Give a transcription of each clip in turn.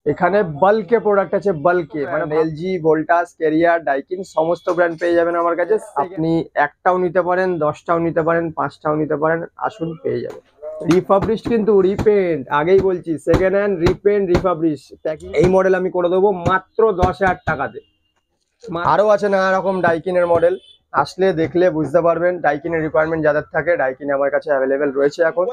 এখানে বাল্কে প্রোডাক্ট আছে, বাল্কে মানে এলজি, ভোল্টাস, ক্যারিয়ার, ডাইকিন সমস্ত ব্র্যান্ড পেয়ে যাবেন আমার কাছে। আপনি একটাও নিতে পারেন, 10টাও নিতে পারেন, 5টাও নিতে পারেন, আসুন পেয়ে যাবেন। রিফাবলিশ কিন্তু রিপেন্ট, আগেই বলছি, second hand repent refurbished packing. এই মডেল আমি করে দেবো মাত্র 10,000 টাকাতে। আরো আছে নানা রকম ডাইকিনের মডেল, আসলে দেখলে বুঝতে পারবেন। ডাইকিনের রিকোয়ারমেন্ট যাদের থাকে, ডাইকিন আমার কাছে অ্যাভেলেবেল রয়েছে এখন।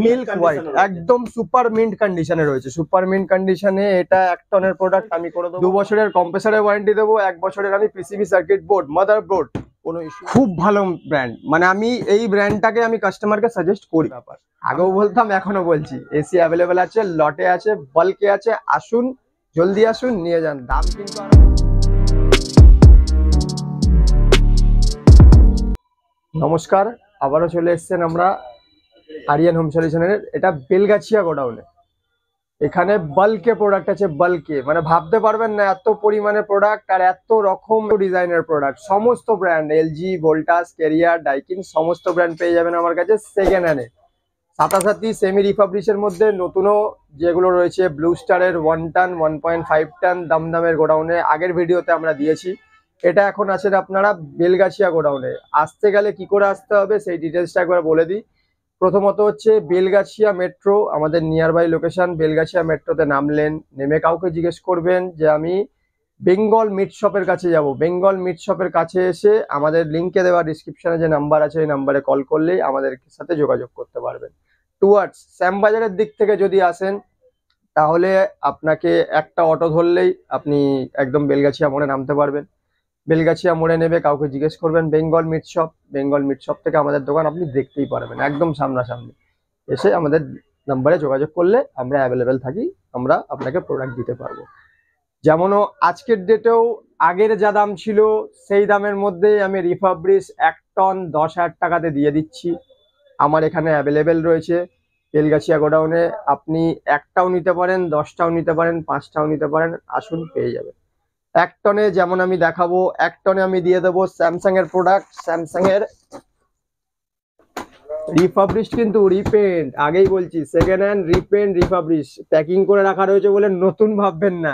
মিল্ক হোয়াইট একদম সুপার মিন্ট কন্ডিশনে রয়েছে, সুপার মিন্ট কন্ডিশনে। এটা 1 টনের প্রোডাক্ট, আমি করে দেবো 2 বছরের কম্প্রেসারের ওয়ারেন্টি দেবো, 1 বছরের আমি PCB circuit board, mother board, কোনো ইস্যু। খুব ভালো ব্র্যান্ড, মানে আমি এই ব্র্যান্ডটাকে আমি কাস্টমারকে সাজেস্ট করি। ব্যাপার আগেও বলতাম, এখনো বলছি, এসি অ্যাভেলেবেল আছে, লটে আছে, বাল্কে আছে, আসুন, জলদি আসুন, নিয়ে যান। দাম কিন্তু নমস্কার, আবারও চলে এসেছেন আমরা আরিয়ান হোম সলিউশনের। এটা বেলগাছিয়া গোডাউনে। এখানে বাল্কে প্রোডাক্ট আছে, বাল্কে মানে ভাবতে পারবেন না এত পরিমাণে প্রোডাক্ট আর এত রকম ডিজাইনের প্রোডাক্ট। সমস্ত brand LG, Voltas, career, Daikin সমস্ত ব্র্যান্ড পেয়ে যাবেন আমার কাছে সেকেন্ড হ্যান্ডে। সাথে সেমি রিফাবলিশের মধ্যে নতুনও যেগুলো রয়েছে, ব্লু স্টারের 1 টন, 1.5 টন দমদমের গোডাউনে আগের ভিডিওতে আমরা দিয়েছি। এটা এখন আছেন আপনারা বেলগাছিয়া গোডাউনে। আসতে গেলে কি করে আসতে হবে সেই ডিটেলসটা একবার বলে দিই। প্রথমত হচ্ছে বেলগাছিয়া মেট্রো, আমাদের নিয়ার বাই লোকেশন। বেলগাছিয়া মেট্রোতে নামলেন, নেমে কাউকে জিজ্ঞেস করবেন যে আমি বেঙ্গল মিট শপের কাছে যাব। বেঙ্গল মিট শপের কাছে এসে আমাদের লিঙ্কে দেওয়া ডিসক্রিপশনে যে নাম্বার আছে ওই নাম্বারে কল করলেই আমাদের সাথে যোগাযোগ করতে পারবেন। টুয়ার্ডস শ্যামবাজারের দিক থেকে যদি আসেন তাহলে আপনাকে একটা অটো ধরলেই আপনি একদম বেলগাছিয়া মোড়ে নামতে পারবেন। বেলগাছিয়া মোড়ে নেবে কাউকে জিজ্ঞেস করবেন Bengal meat shop. Bengal meat shop থেকে আমাদের দোকান আপনি দেখতেই পারবেন একদম সামনাসামনি। এসে আমাদের নাম্বারে যোগাযোগ করলে আমরা অ্যাভেলেবেল থাকি, আমরা আপনাকে প্রোডাক্ট দিতে পারবো। যেমনও আজকের ডেটেও আগের যা দাম ছিল সেই দামের মধ্যেই আমি রিফাবলিশ 1 টন 10,000 টাকাতে দিয়ে দিচ্ছি। আমার এখানে অ্যাভেলেবেল রয়েছে বেলগাছিয়া গোডাউনে। আপনি একটাও নিতে পারেন, 10টাও নিতে পারেন, 5টাও নিতে পারেন, আসুন পেয়ে যাবেন। 1 টনে যেমন আমি দেখাবো, 1 টনে আমি দিয়ে দেবো স্যামসাং এর প্রোডাক্ট। স্যামসাং এর রিফাবলিশ কিন্তু রিপেন্ট, আগেই বলছি, second hand repent refurbished packing করে রাখা রয়েছে বলে নতুন ভাববেন না।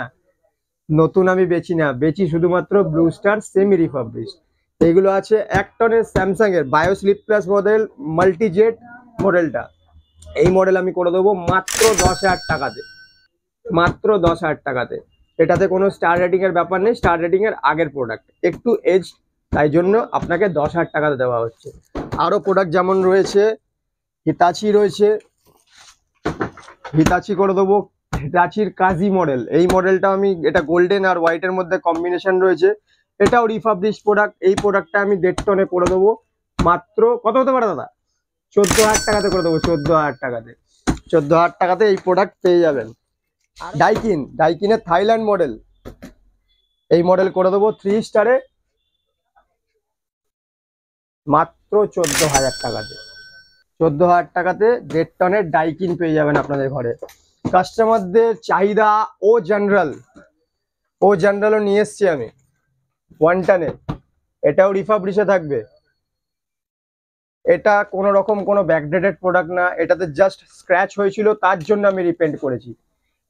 নতুন আমি বেচি না, বেচি শুধুমাত্র ব্লু স্টার সেমি রিফাবলিশ। এইগুলো আছে 1 টনের স্যামসাং এর বায়ো স্লিপ প্লাস মডেল, মাল্টিজেট মডেলটা। এই মডেল আমি করে দেবো মাত্র 10,000 টাকাতে, মাত্র 10,000 টাকাতে। এটাতে কোনো স্টার রেটিং এর ব্যাপার নেই, স্টার রেটিং এর আগের প্রোডাক্ট, একটু এজ, তাই জন্য আপনাকে 10,000 টাকাতে দেওয়া হচ্ছে। আরো প্রোডাক্ট যেমন রয়েছে, হিতাচি রয়েছে, হিতাচি করে দেবো। হিতাচির কাজি মডেল, এই মডেলটা আমি, এটা গোল্ডেন আর হোয়াইটের মধ্যে কম্বিনেশন রয়েছে, এটাও রিফাবলিশ প্রোডাক্ট। এই প্রোডাক্টটা আমি 1.5 টনে করে দেবো মাত্র, কত হতে পারে দাদা? 14,000 টাকাতে করে দেবো, 14,000 টাকাতে। 14,000 টাকাতে এই প্রোডাক্ট পেয়ে যাবেন। ডাইকিন, ডাইকিনের থাইল্যান্ড মডেল, এই মডেল করে দেবো 3 স্টারে মাত্র 14,000 টাকাতে। 14,000 টাকাতে 1.5 টনের ডাইকিন পেয়ে যাবেন আপনাদের ঘরে। কাস্টমারদের চাহিদা ও জেনারেলও নিয়ে এসছি আমি 1 টনে, এটাও রিফাবলিশে থাকবে। এটা কোনো রকম কোনো ব্যাকডেটেড প্রোডাক্ট না, এটাতে জাস্ট স্ক্র্যাচ হয়েছিল তার জন্য আমি রিপেন্ট করেছি।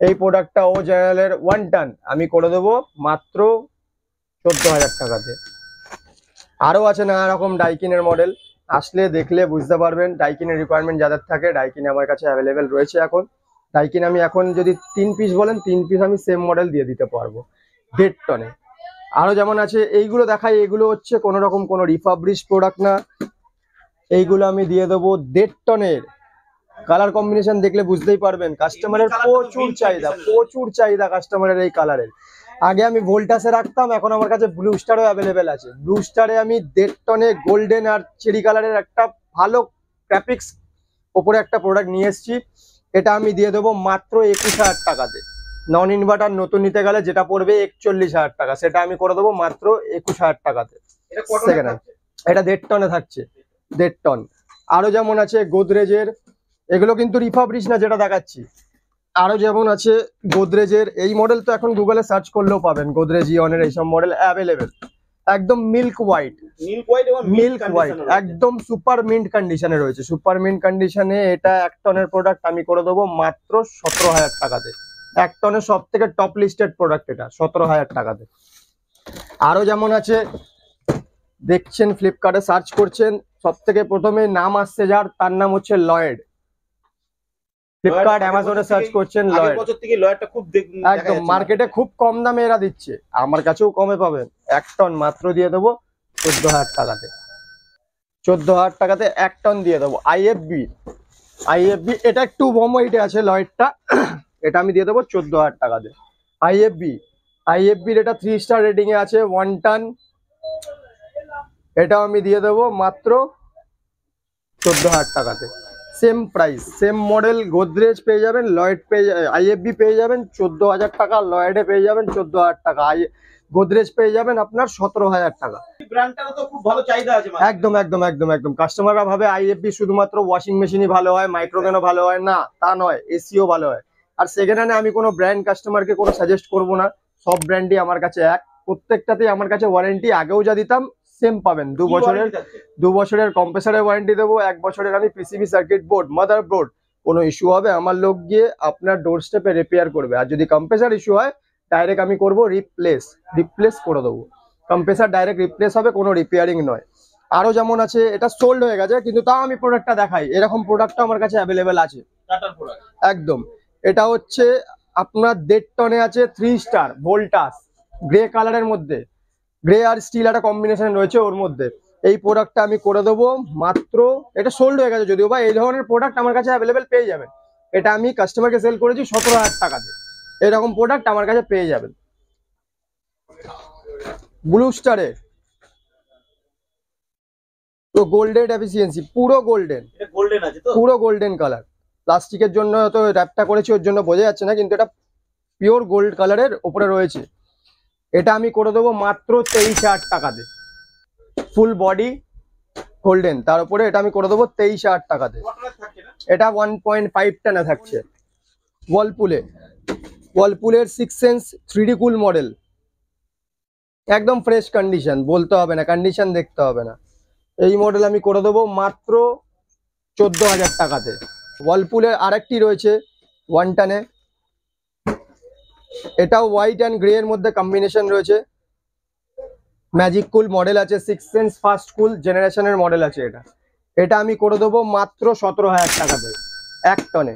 এই প্রোডাক্টটা ও জেনারেলের 1 টন আমি করে দেবো মাত্র 14,000 টাকাতে। আরো আছে নানা রকম ডাইকিনের মডেল, আসলে দেখলে বুঝতে পারবেন। ডাইকিনের রিকোয়ারমেন্ট যাদের থাকে, ডাইকিন আমার কাছে অ্যাভেলেবেল রয়েছে এখন। ডাইকিন আমি এখন যদি 3 পিস বলেন 3 পিস আমি সেম মডেল দিয়ে দিতে পারবো 1.5 টনে। আরো যেমন আছে, এইগুলো দেখাই, এগুলো হচ্ছে কোনো রকম কোনো রিফাবলিশ প্রোডাক্ট না। এইগুলো আমি দিয়ে দেবো 1.5 টনের। কালার কম্বিনেশন দেখলে বুঝতেই পারবেন, কাস্টমারের প্রচুর চাহিদা কাস্টমারের এই কালারের। আগে আমি ভোল্টাসে রাখতাম, এখন আমার কাছে ব্লু স্টারও অ্যাভেলেবেল আছে। ব্লু স্টারে আমি 1.5 টনে গোল্ডেন আর চেরি কালারের একটা ভালো গ্রাফিক্স ওপরে একটা প্রোডাক্ট নিয়ে এসেছি। এটা আমি দিয়ে দেবো মাত্র 21,000 টাকাতে। নন ইনভার্টার নতুন নিতে গেলে যেটা পড়বে 41,000 টাকা, সেটা আমি করে দেবো মাত্র 21,000 টাকাতে। সেকেন্ড হ্যান্ড, এটা 1.5 টনে থাকছে, 1.5 টন। আরো যেমন আছে গোদরেজের, এগুলো কিন্তু রিফাবলিশ না যেটা দেখাচ্ছি। আরো যেমন আছে গোদরেজের, এই মডেল তো এখন গুগলে সার্চ করলেও পাবেন, গোদরেজ ইয়নের এইসব মডেল অ্যাভেলেবেল। একদম মিল্ক হোয়াইট, একদম সুপার মিন্ট কন্ডিশনে রয়েছে, সুপার মিন্ট কন্ডিশনে। এটা 1 টনের প্রোডাক্ট আমি করে দেবো মাত্র 17,000 টাকাতে। 1 টনের সব থেকে টপ লিস্টেড প্রোডাক্ট এটা 17,000 টাকাতে। আরো যেমন আছে, দেখছেন ফ্লিপকার্টে সার্চ করছেন, সব থেকে প্রথমে নাম আসছে যার, তার নাম হচ্ছে লয়েড। ফ্লিপকার্ট অ্যামাজনে সার্চ করছেন লয়েড, বছর থেকে লয়েডটা খুব একদম মার্কেটে খুব কম দামে এরা দিচ্ছে, আমার কাছেও কমে পাবেন। 1 টন মাত্র দিয়ে দেবো 14,000 টাকাতে। 14,000 টাকাতে 1 টন দিয়ে দেবো। আইএফবি, আইএফবি এটা একটু বম ওয়েটে আছে লয়েডটা, এটা আমি দিয়ে দেবো 14,000 টাকাতে। আইএফবি, আইএফবির এটা 3 স্টার রেটিং এ আছে, 1 টন, এটাও আমি দিয়ে দেবো মাত্র 14,000 টাকাতে। Same price, same model Godrej পেয়ে যাবেন, লয়েড পেয়ে, আইএফবি পেয়ে যাবেন 14,000 টাকা, লয়েডে পেয়ে যাবেন 14,000 টাকা, গোদরেজ পেয়ে যাবেন আপনার 17,000 টাকা। ব্র্যান্ডটারও তো খুব ভালো চাহিদা আছে। একদম একদম একদম একদম। কাস্টমাররা ভাবে আইএফবি শুধুমাত্র ওয়াশিং মেশিনই ভালো হয়, মাইক্রোওভেনও ভালো হয়, না তা নয়, এসিও ভালো হয়। আর সেকেন্ড হ্যান্ডে আমি কোনো ব্র্যান্ড কাস্টমারকে কোনো সাজেস্ট করব না, সব ব্র্যান্ডই আমার কাছে এক, প্রত্যেকটাতেই আমার কাছে ওয়ারেন্টি আগেও যা দিতাম সেম পাবেন। 2 বছরের, 2 বছরের কম্প্রেসারের ওয়ারেন্টি দেবো, 1 বছরের আমি PCB circuit board, mother board, কোনো ইস্যু হবে আমার লোক গিয়ে আপনার ডোর স্টেপে রিপেয়ার করবে। আর যদি কম্প্রেসার ইস্যু হয় ডাইরেক্ট আমি করব রিপ্লেস করে দেবো। কম্প্রেসার ডাইরেক্ট রিপ্লেস হবে, কোনো রিপেয়ারিং নয়। আরো যেমন আছে, এটা সোল্ড হয়ে গেছে কিন্তু তাও আমি প্রোডাক্টটা দেখাই, এরকম প্রোডাক্টটা আমার কাছে অ্যাভেলেবেল আছে একদম। এটা হচ্ছে আপনার 1.5 টনে আছে, 3 স্টার ভোল্টাস, গ্রে কালারের মধ্যে, গ্রে আর স্টিল একটা কম্বিনেশন রয়েছে ওর মধ্যে। এই প্রোডাক্টটা আমি করে দেবো মাত্র, এটা সোল্ড হয়ে গেছে যদিও বা, এই ধরনের প্রোডাক্ট আমার কাছে অ্যাভেলেবেল পেয়ে যাবেন। এটা আমি কাস্টমারকে সেল করেছি 17,000 টাকাতে, এরকম প্রোডাক্ট আমার কাছে পেয়ে যাবেন। ব্লু স্টারের তো গোল্ডেন এফিসিয়েন্সি, পুরো গোল্ডেন, গোল্ডেন আছে তো, পুরো গোল্ডেন কালার। প্লাস্টিকের জন্য তো র্যাপটা করেছি ওর জন্য বোঝা যাচ্ছে না, কিন্তু এটা পিওর গোল্ড কালারের উপরে রয়েছে। এটা আমি করে দেবো মাত্র 23,000 টাকাতে, ফুল বডি গোল্ডেন, তার উপরে এটা আমি করে দেবো 23,000 টাকাতে। এটা 1.5 টানে থাকছে। ওয়ালপুলের 6 সেন্স 3D কুল মডেল, একদম ফ্রেশ কন্ডিশন, বলতে হবে না, কন্ডিশন দেখতে হবে না। এই মডেল আমি করে দেবো মাত্র 14,000 টাকাতে। ওয়ালপুলের আরেকটি রয়েছে 1 টানে, এটাও হোয়াইট অ্যান্ড গ্রে এর মধ্যে কম্বিনেশন রয়েছে, ম্যাজিক কুল মডেল আছে, 6 সেন্স ফার্স্ট কুল জেনারেশনের মডেল আছে এটা। এটা আমি করে দেবো মাত্র 17,000 টাকাতে 1 টনে।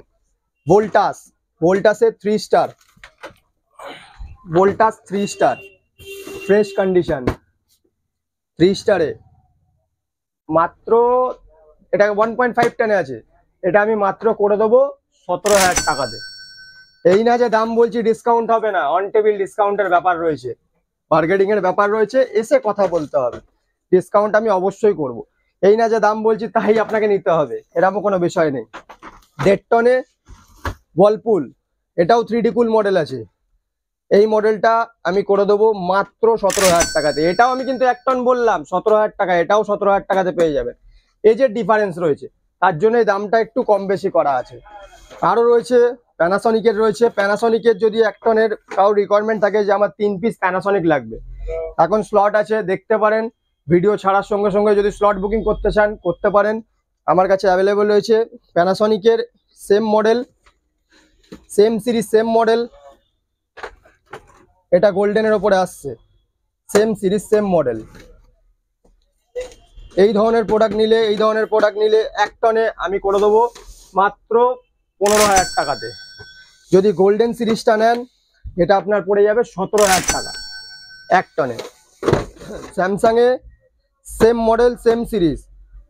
ভোল্টাসের 3 star, Voltas 3 star fresh condition, 3 স্টারে মাত্র, এটা 1.5 টানে আছে, এটা আমি মাত্র করে দেবো 17,000 টাকাতে। এই না যে দাম বলছি ডিসকাউন্ট হবে না, অন টেবিল ডিসকাউন্টের ব্যাপার রয়েছে, বার্গেনিং এর ব্যাপার রয়েছে, এসে কথা বলতে হবে, ডিসকাউন্ট আমি অবশ্যই করব। এই না যে দাম বলছি তাই আপনাকে নিতে হবে, এরকম কোনো বিষয় নেই। 1.5 টনে ওয়ালপুল, এটাও 3D কুল মডেল আছে, এই মডেলটা আমি করে দেবো মাত্র 17,000 টাকাতে। এটাও আমি কিন্তু 1 টন বললাম 17,000 টাকা, এটাও 17,000 টাকাতে পেয়ে যাবে। এই যে ডিফারেন্স রয়েছে তার জন্য এই দামটা একটু কম বেশি করা আছে। আরো রয়েছে প্যানাসনিকের, রয়েছে প্যানাসনিকের, যদি 1 টনের কারো রিকোয়ারমেন্ট থাকে যে আমার 3 পিস প্যানাসনিক লাগবে, এখন স্লট আছে, দেখতে পারেন ভিডিও ছাড়ার সঙ্গে সঙ্গে, যদি স্লট বুকিং করতে চান করতে পারেন, আমার কাছে অ্যাভেলেবল রয়েছে প্যানাসনিকের same model, same series, same model, এটা গোল্ডেনের ওপরে আসছে, সেম সিরিজ সেম মডেল। এই ধরনের প্রোডাক্ট নিলে 1 টনে আমি করে দেবো মাত্র 15,000 টাকাতে। যদি গোল্ডেন সিরিজটা নেন এটা আপনার পড়ে যাবে 17,000 টাকা 1 টনে। স্যামসাং এ same model same series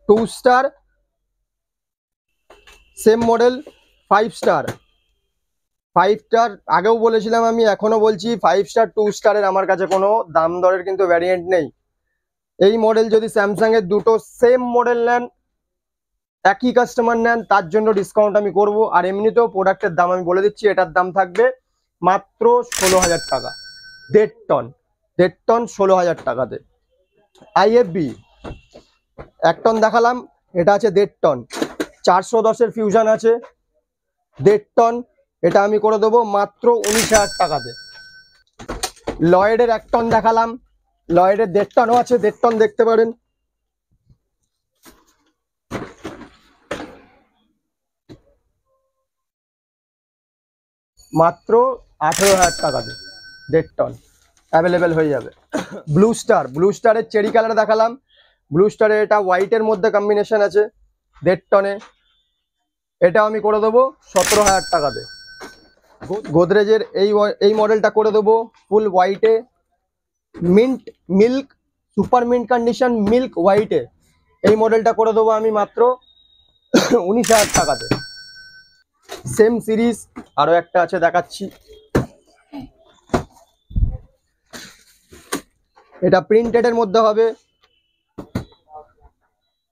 2 star, same model 5 star, 5 star আগেও বলেছিলাম আমি, এখনো বলছি 5 স্টার 2 স্টারের আমার কাছে কোনো দাম দরের কিন্তু ভ্যারিয়েন্ট নেই। এই মডেল যদি স্যামসাং এর দুটো সেম মডেল নেন, একই কাস্টমার নেন, তার জন্য ডিসকাউন্ট আমি করব। আর এমনিতেও প্রোডাক্টের দাম আমি বলে দিচ্ছি, এটার দাম থাকবে মাত্র 16,000 টাকা। 1.5 টন 16,000 টাকাতে। আইএফবি 1 টন দেখালাম, এটা আছে 1.5 টন, 410-এর ফিউশন আছে 1.5 টন, এটা আমি করে দেবো মাত্র 19,000 টাকাতে। লয়েডের 1 টন দেখালাম, লয়েডের 1.5 টনও আছে, 1.5 টন দেখতে পারেন। মাত্র 18,000 টাকাতে 1.5 টন অ্যাভেলেবেল হয়ে যাবে। ব্লু স্টারের চেরি কালার দেখালাম, ব্লু স্টারে এটা হোয়াইটের মধ্যে কম্বিনেশন আছে 1.5 টনে, এটা আমি করে দেবো 17,000 টাকাতে। গোদরেজের এই মডেলটা করে দেবো ফুল হোয়াইটে, mint milk super mint condition milk হোয়াইটে, এই মডেলটা করে দেবো আমি মাত্র 19,000 টাকাতে। সেম সিরিজ আরো একটা আছে দেখাচ্ছি, এটা প্রিন্টেড এর মধ্যে হবে,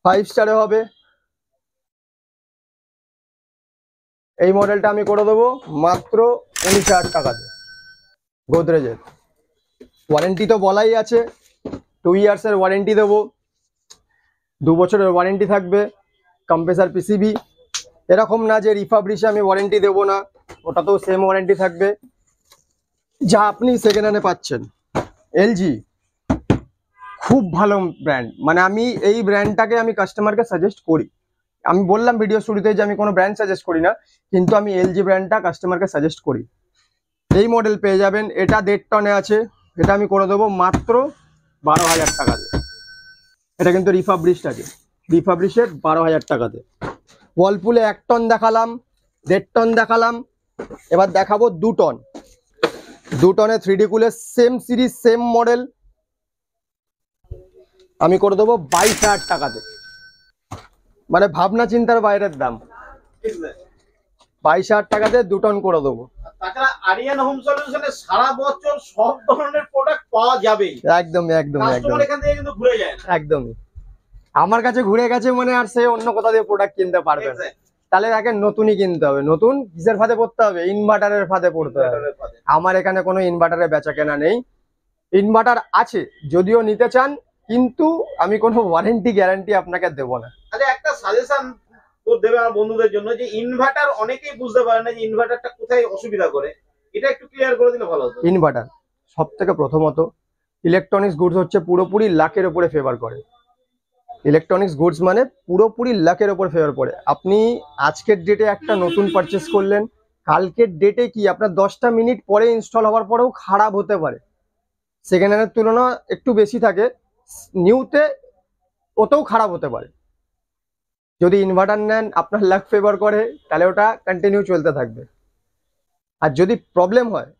5 স্টারে হবে, এই মডেলটা আমি করে দেবো মাত্র 19,000 টাকাতে। গোদরেজের ওয়ারেন্টি তো বলাই আছে, 2 ইয়ার্সের ওয়ারেন্টি দেবো, 2 বছরের ওয়ারেন্টি থাকবে। কম্প্রেসার পিসিবি এরকম না যে রিফাবলিশে আমি ওয়ারেন্টি দেবো না, ওটাতেও সেম ওয়ারেন্টি থাকবে যা আপনি সেকেন্ড হ্যান্ডে পাচ্ছেন। এলজি খুব ভালো ব্র্যান্ড, মানে আমি এই ব্র্যান্ডটাকে আমি কাস্টমারকে সাজেস্ট করি। আমি বললাম ভিডিও শুরুতে যে আমি কোনো ব্র্যান্ড সাজেস্ট করি না, কিন্তু আমি এলজি ব্র্যান্ডটা কাস্টমারকে সাজেস্ট করি। এই মডেল পেয়ে যাবেন, এটা 1.5 টনে আছে, এটা আমি করে দেবো মাত্র 12,000 টাকাতে। এটা কিন্তু রিফাবলিশড আছে, রিফাবলিশের 12,000 টাকাতে। ওয়ালপুলে 1 টন দেখালাম, 1.5 টন দেখালাম, এবার দেখাবো 2 টন। 2 টনে 3D কুলের সেম সিরিজ সেম মডেল আমি করে দেবো 22,000 টাকাতে। মানে ভাবনা চিন্তার বাইরের দাম, 22,000 টাকাতে 2 টন করে দেবো। তাছাড়া আরিয়ান হোম সলিউশনে সারা বছর সব ধরনের প্রোডাক্ট পাওয়া যাবে, একদমই একদমই একদম কাস্টমার এখান থেকে কিন্তু ঘুরে যায় না। একদমই আমার কাছে ঘুরে গেছে মানে আর সে অন্য কোথাও দিয়ে প্রোডাক্ট কিনতে পারবে না, তাহলে তাকে নতুনই কিনতে হবে। নতুন কিসের ফাঁদে পড়তে হবে? ইনভার্টারের ফাঁদে পড়তে হবে। আমার এখানে কোনো ইনভার্টারের বেচা কেনা নেই, ইনভার্টার আছে যদিও নিতে চান, কিন্তু আমি কোনো ওয়ারেন্টি গ্যারান্টি আপনাকে দেবো না। আচ্ছা, একটা সাজেশন তো দেবে আমার বন্ধুদের জন্য, যে ইনভার্টার অনেকেই বুঝতে পারে না যে ইনভার্টারটা কোথায় অসুবিধা করে, এটা একটু ক্লিয়ার করে দিলে ভালো হতো। ইনভার্টার সব থেকে প্রথমত ইলেকট্রনিক্স গুডস হচ্ছে পুরোপুরি লাখের উপরে ফেভার করে। ইলেকট্রনিক্স গুডস মানে পুরোপুরি লাখের উপর ফেভার করে। আপনি আজকের ডেটে একটা নতুন পারচেস করলেন, কালকের ডেটে কি আপনার 10টা মিনিট পরে ইনস্টল হওয়ার পরেও খারাপ হতে পারে, সেকেন্ড হ্যান্ডের তুলনা একটু বেশি থাকে, নিউতে ওতেও খারাপ হতে পারে। যদি ইনভার্টার নেন আপনার লাক ফেভার করে, তাহলে ওটা কন্টিনিউ চলতে থাকবে। আর যদি প্রবলেম হয়,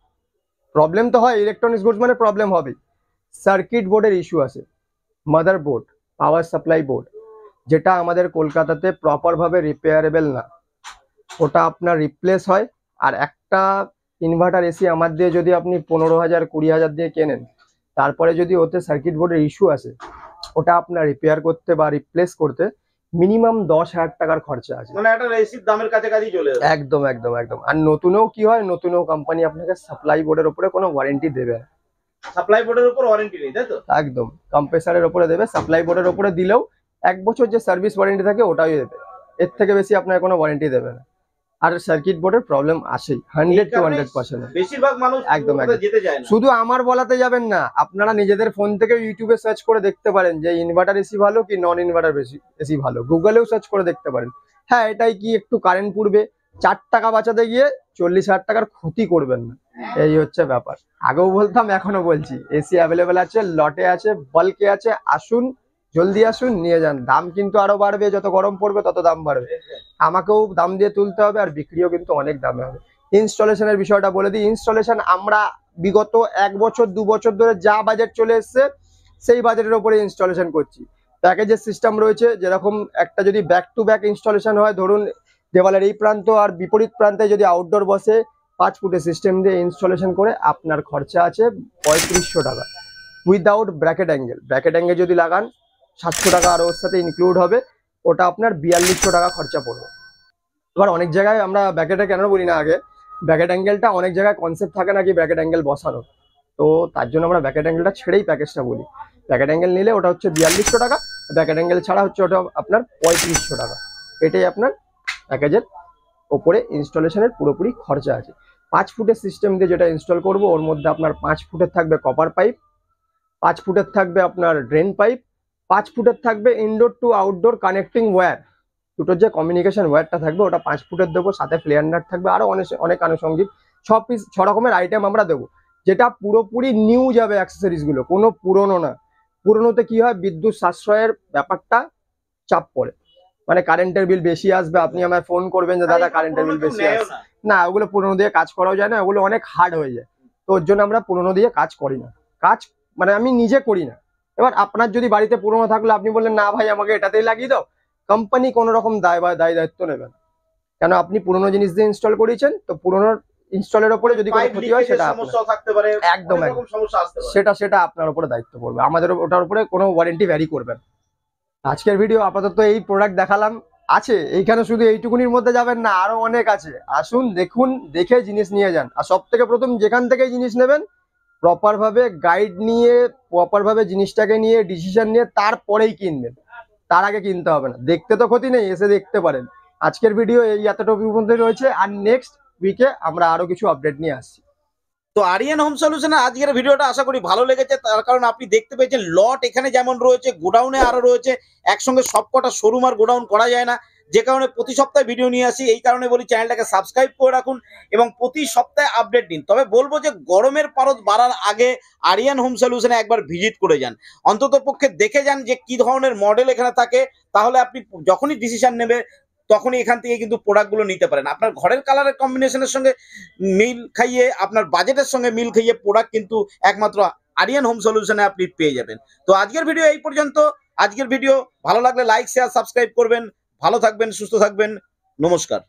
প্রবলেম তো হয়, ইলেকট্রনিক্স গুডস মানে প্রবলেম হবেই। সার্কিট বোর্ডের ইস্যু আছে, mother board, power supply board, যেটা আমাদের কলকাতাতে প্রপারভাবে রিপেয়ারেবল না, ওটা আপনার রিপ্লেস হয়। আর একটা ইনভার্টার এসি আমার দিয়ে যদি আপনি 15,000 20,000 দিয়ে কেনেন, তারপরে যদি ওতে সার্কিট বোর্ডের ইস্যু আসে, ওটা আপনার রিপেয়ার করতে বা রিপ্লেস করতে মিনিমাম 10,000 টাকার খরচা আছে। মানে একটা এসির দামের কাছাকাছি চলে যাবে। একদম একদম একদম। আর নতুনও কি হয়, নতুনও কোম্পানি আপনাকে সাপ্লাই বোর্ডের উপরে কোনো ওয়ারেন্টি দেবে না। সাপ্লাই বোর্ডের উপর ওয়ারেন্টি নেই, তাই তো? একদম, কম্প্রেসারের উপরে দেবে, সাপ্লাই বোর্ডের উপরে দিলেও 1 বছর যে সার্ভিস ওয়ারেন্টি থাকে ওটাই দেবে, এর থেকে বেশি আপনার কোনো ওয়ারেন্টি দেবে না। আর সার্কিট বোর্ডের প্রবলেম আসেই 100 to 100%। বেশিরভাগ মানুষ একদম কোথাও যেতে চায় না। শুধু আমার বলাতে যাবেন না, আপনারা নিজেদের ফোন থেকে ইউটিউবে সার্চ করে দেখতে পারেন যে ইনভার্টার এসি ভালো কি নন ইনভার্টার এসি ভালো, গুগলেও সার্চ করে দেখতে পারেন। হ্যাঁ, এটাই কি একটু কারেন্ট পুড়বে, 4 টাকা বাঁচাতে গিয়ে 40,000 টাকার ক্ষতি করবেন না, এই হচ্ছে ব্যাপার। আগেও বলতাম, এখনো বলছি, এসি অ্যাভেলেবেল আছে, লটে আছে, বাল্কে আছে, আসুন, জলদি আসুন, নিয়ে যান। দাম কিন্তু আরো বাড়বে, যত গরম পড়বে তত দাম বাড়বে, আমাকেও দাম দিয়ে তুলতে হবে, আর বিক্রিও কিন্তু অনেক দামে হবে। ইনস্টলেশনের বিষয়টা বলে দিই, ইনস্টলেশন আমরা বিগত 1 বছর 2 বছর ধরে যা বাজেট চলে এসছে সেই বাজেটের উপরে ইনস্টলেশন করছি। প্যাকেজের সিস্টেম রয়েছে, যেরকম একটা যদি ব্যাক টু ব্যাক ইনস্টলেশন হয়, ধরুন দেওয়ালের এই প্রান্ত আর বিপরীত প্রান্তে যদি আউটডোর বসে, 5 ফুটের সিস্টেম দিয়ে ইনস্টলেশন করে আপনার খরচা আছে 3500 টাকা without bracket angle. Bracket angle যদি লাগান 700 টাকা আর ওর সাথে ইনক্লুড হবে, ওটা আপনার 4200 টাকা খরচা পড়বে। এবার অনেক জায়গায় আমরা ব্র্যাকেটে কেন বলি না, আগে ব্র্যাকেট অ্যাঙ্গেলটা অনেক জায়গায় কনসেপ্ট থাকে নাকি ব্র্যাকেট অ্যাঙ্গেল বসানো, তো তার জন্য আমরা ব্র্যাকেট অ্যাঙ্গেলটা ছেড়েই প্যাকেজটা বলি। ব্র্যাকেট অ্যাঙ্গেল নিলে ওটা হচ্ছে 4200 টাকা, ব্র্যাকেট অ্যাঙ্গেল ছাড়া হচ্ছে ওটা আপনার 3500 টাকা। এটাই আপনার প্যাকেজের ওপরে ইনস্টলেশনের পুরোপুরি খরচা আছে। 5 ফুটের সিস্টেম দিয়ে যেটা ইনস্টল করব, ওর মধ্যে আপনার 5 ফুটের থাকবে কপার পাইপ, 5 ফুটের থাকবে আপনার ড্রেন পাইপ, 5 ফুটের থাকবে indoor to outdoor connecting wire, দুটোর যে কমিউনিকেশন ওয়্যারটা থাকবে ওটা 5 ফুটের দেবো, সাথে ফ্লেয়ার নাট থাকবে, আরো অনেক অনেক আনুষঙ্গিক ছ রকমের আইটেম আমরা দেবো, যেটা পুরোপুরি নিউ যাবে অ্যাক্সেসরিজ গুলো, কোনো পুরনো না। পুরনোতে কি হয়, বিদ্যুৎ সাশ্রয়ের ব্যাপারটা চাপ পড়ে, মানে কারেন্টের বিল বেশি আসবে, আপনি আমায় ফোন করবেন যে দাদা কারেন্টের বিল বেশি আসবে, না ওগুলো পুরনো দিয়ে কাজ করাও যায় না, ওগুলো অনেক হার্ড হয়ে যায়। তো ওর জন্য আমরা পুরনো দিয়ে কাজ করি না, কাজ মানে আমি নিজে করি না। এবার আপনার যদি বাড়িতে পুরনো থাকলে আপনি বললেন না ভাই আমাকে এটাতেই লাগিয়ে দাও, কোম্পানি কোনো রকম দায় বা দায় দায়িত্ব নেবে না, কেন আপনি পুরনো জিনিস দিয়ে ইনস্টল করিয়েছেন, তো পুরনো ইনস্টলের উপরে যদি কোনো ক্ষতি হয় সেটা সমস্যা থাকতে পারে, একদম একদম সমস্যা আসতে পারে, সেটা আপনার উপরে দায়িত্ব পড়বে, আমাদের ওটার উপরে কোনো ওয়ারেন্টি ভ্যারি করবে না। আজকের ভিডিও আপাতত এই প্রোডাক্ট দেখালাম, আছে এইখানে শুধু এইটুকুনির মধ্যে যাবেন না, আরো অনেক আছে, আসুন দেখুন, দেখে জিনিস নিয়ে যান। আর সব থেকে প্রথম যেখান থেকে জিনিস নেবেন প্রপার ভাবে গাইড নিয়ে, প্রপার ভাবে জিনিসটাকে নিয়ে ডিসিশন নিয়ে তারপরেই কিনবেন, তার আগে কিনতে হবে না। দেখতে তো ক্ষতি নেই, এসে দেখতে পারেন। আজকের ভিডিও এই এতটুকু মধ্যে রয়েছে, আর নেক্সট উইকে আমরা আরো কিছু আপডেট নিয়ে আসছি। তো আরিয়ান হোম সলিউশনের আজকের ভিডিওটা আশা করি ভালো লেগেছে, তার কারণ আপনি দেখতে পেয়েছেন লট এখানে যেমন রয়েছে, গোডাউনে আরো রয়েছে, একসঙ্গে সবকটা শোরুম আর গোডাউন করা যায় না, যে কারণে প্রতি সপ্তাহে ভিডিও নিয়ে আসি। এই কারণে বলি চ্যানেলটাকে সাবস্ক্রাইব করে রাখুন এবং প্রতি সপ্তাহে আপডেট দিন। তবে বলবো যে গরমের পারদ বাড়ার আগে আরিয়ান হোম সলিউশনে একবার ভিজিট করে যান, অন্তত পক্ষে দেখে যান যে কি ধরনের মডেল এখানে থাকে, তাহলে আপনি যখনই ডিসিশন নেবে তখনই এখান থেকে কিন্তু প্রোডাক্টগুলো নিতে পারেন। আপনার ঘরের কালারের কম্বিনেশনের সঙ্গে মিল খাইয়ে, আপনার বাজেটের সঙ্গে মিল খাইয়ে প্রোডাক্ট কিন্তু একমাত্র আরিয়ান হোম সলিউশনে আপনি পেয়ে যাবেন। তো আজকের ভিডিও এই পর্যন্ত। আজকের ভিডিও ভালো লাগলে লাইক শেয়ার সাবস্ক্রাইব করবেন। ভালো থাকবেন, সুস্থ থাকবেন, নমস্কার।